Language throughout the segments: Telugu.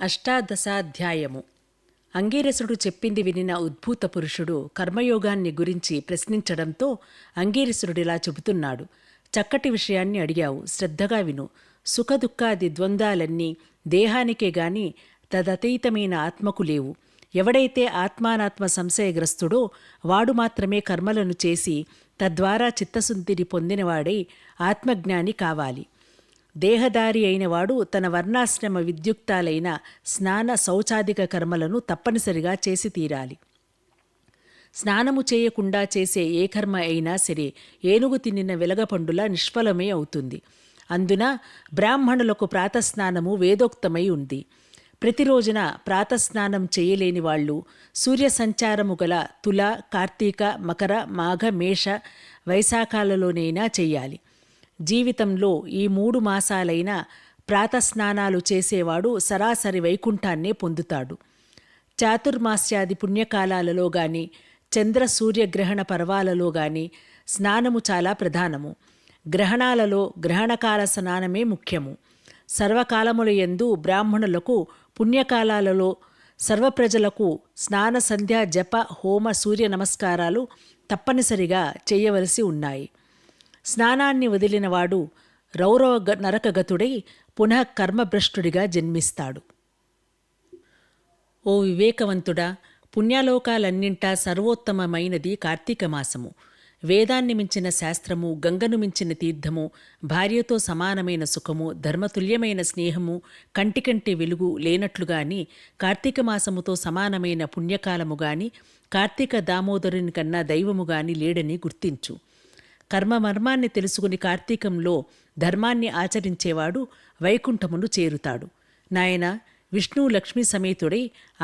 అష్టాదశాధ్యాయము. అంగీరసుడు చెప్పింది వినిన ఉద్భూత పురుషుడు కర్మయోగాన్ని గురించి ప్రశ్నించడంతో అంగీరసుడిలా చెబుతున్నాడు. చక్కటి విషయాన్ని అడిగావు, శ్రద్ధగా విను. సుఖదుఖాది ద్వంద్వాలన్నీ దేహానికే గాని తదతీతమైన ఆత్మకు లేవు. ఎవడైతే ఆత్మానాత్మ సంశయగ్రస్తుడో వాడు మాత్రమే కర్మలను చేసి తద్వారా చిత్తశుద్ధిని పొందినవాడై ఆత్మజ్ఞాని కావాలి. దేహదారి అయినవాడు తన వర్ణాశ్రమ విద్యుక్తాలైన స్నాన శౌచాదిక కర్మలను తప్పనిసరిగా చేసి తీరాలి. స్నానము చేయకుండా చేసే ఏ కర్మ అయినా సరే ఏనుగు తినిన వెలగపండులా నిష్ఫలమే అవుతుంది. అందున బ్రాహ్మణులకు ప్రాతస్నానము వేదోక్తమై ఉంది. ప్రతిరోజున ప్రాతస్నానం చేయలేని వాళ్ళు సూర్య సంచారము గల తుల, కార్తీక, మకర, మాఘ, మేష, వైశాఖాలలోనైనా చెయ్యాలి. జీవితంలో ఈ 3 మాసాలైనా ప్రాతస్నానాలు చేసేవాడు సరాసరి వైకుంఠాన్నే పొందుతాడు. చాతుర్మాస్యాది పుణ్యకాలాలలో గాని చంద్ర సూర్యగ్రహణ పర్వాలలో గాని స్నానము చాలా ప్రధానము. గ్రహణాలలో గ్రహణకాల స్నానమే ముఖ్యము. సర్వకాలములయందు బ్రాహ్మణులకు పుణ్యకాలాలలో సర్వప్రజలకు స్నాన సంధ్యా జప హోమ సూర్య నమస్కారాలు తప్పనిసరిగా చేయవలసి ఉన్నాయి. స్నానాన్ని వదిలినవాడు రౌరవ నరకగతుడై పునః కర్మభ్రష్టుడిగా జన్మిస్తాడు. ఓ వివేకవంతుడా, పుణ్యలోకాలన్నింటా సర్వోత్తమమైనది కార్తీక మాసము. వేదాన్ని మించిన శాస్త్రము, గంగను మించిన తీర్థము, భార్యతో సమానమైన సుఖము, ధర్మతుల్యమైన స్నేహము, కంటికంటి వెలుగు లేనట్లుగాని కార్తీక మాసముతో సమానమైన పుణ్యకాలము గాని కార్తీక దామోదరుని కన్నా దైవము గాని లేడని గుర్తించు. కర్మమర్మాన్ని తెలుసుకుని కార్తీకంలో ధర్మాన్ని ఆచరించేవాడు వైకుంఠమును చేరుతాడు. నాయన, విష్ణువు లక్ష్మీ సమేతుడై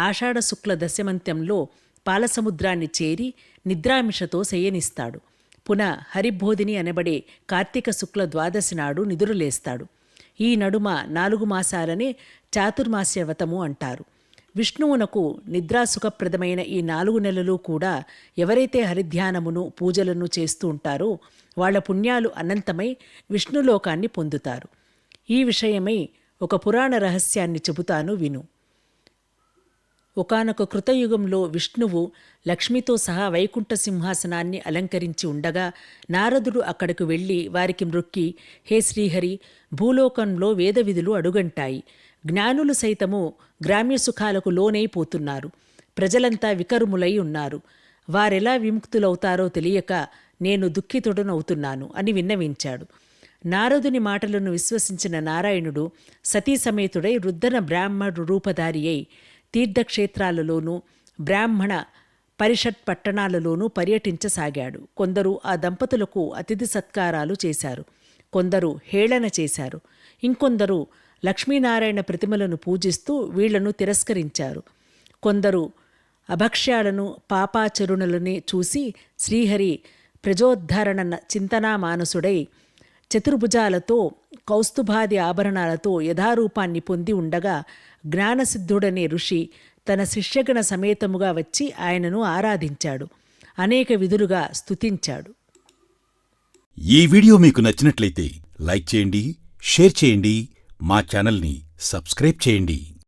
ఆషాఢ శుక్ల దశమంత్యంలో పాలసముద్రాన్ని చేరి నిద్రామిషతో శయనిస్తాడు. పునః హరిబోధిని అనబడే కార్తీక శుక్ల ద్వాదశి నాడు నిదురలేస్తాడు. ఈ నడుమ 4 మాసాలనే చాతుర్మాస్యవ్రతము అంటారు. విష్ణువునకు నిద్రాసుఖప్రదమైన ఈ 4 నెలలు కూడా ఎవరైతే హరిధ్యానమును పూజలను చేస్తూ ఉంటారో వాళ్ల పుణ్యాలు అనంతమై విష్ణులోకాన్ని పొందుతారు. ఈ విషయమై ఒక పురాణ రహస్యాన్ని చెబుతాను, విను. ఒకానొక కృతయుగంలో విష్ణువు లక్ష్మితో సహా వైకుంఠ సింహాసనాన్ని అలంకరించి ఉండగా నారదుడు అక్కడకు వెళ్ళి వారికి మ్రొక్కి, హే శ్రీహరి, భూలోకంలో వేదవిధులు అడుగంటాయి. జ్ఞానులు సైతము గ్రామ్య సుఖాలకు లోనైపోతున్నారు. ప్రజలంతా వికరుములై ఉన్నారు. వారెలా విముక్తులవుతారో తెలియక నేను దుఃఖితుడనవుతున్నాను అని విన్నవించాడు. నారదుని మాటలను విశ్వసించిన నారాయణుడు సతీ సమేతుడై రుద్దన బ్రాహ్మణు రూపధారి అయి తీర్థక్షేత్రాలలోనూ బ్రాహ్మణ పరిషత్ పట్టణాలలోనూ పర్యటించసాగాడు. కొందరు ఆ దంపతులకు అతిథి సత్కారాలు చేశారు, కొందరు హేళన చేశారు, ఇంకొందరు లక్ష్మీనారాయణ ప్రతిమలను పూజిస్తూ వీళ్లను తిరస్కరించారు. కొందరు అభక్ష్యాలను పాపాచరుణులని చూసి శ్రీహరి ప్రజోద్ధరణ చింతనామానసుడై చతుర్భుజాలతో కౌస్తుభాది ఆభరణాలతో యథారూపాన్ని పొంది ఉండగా జ్ఞానసిద్ధుడనే ఋషి తన శిష్యగణ సమేతముగా వచ్చి ఆయనను ఆరాధించాడు, అనేక విధులుగా స్తుతించాడు. ఈ వీడియో మీకు నచ్చినట్లయితే లైక్ చేయండి, షేర్ చేయండి, మా ఛానల్ని సబ్స్క్రైబ్ చేయండి.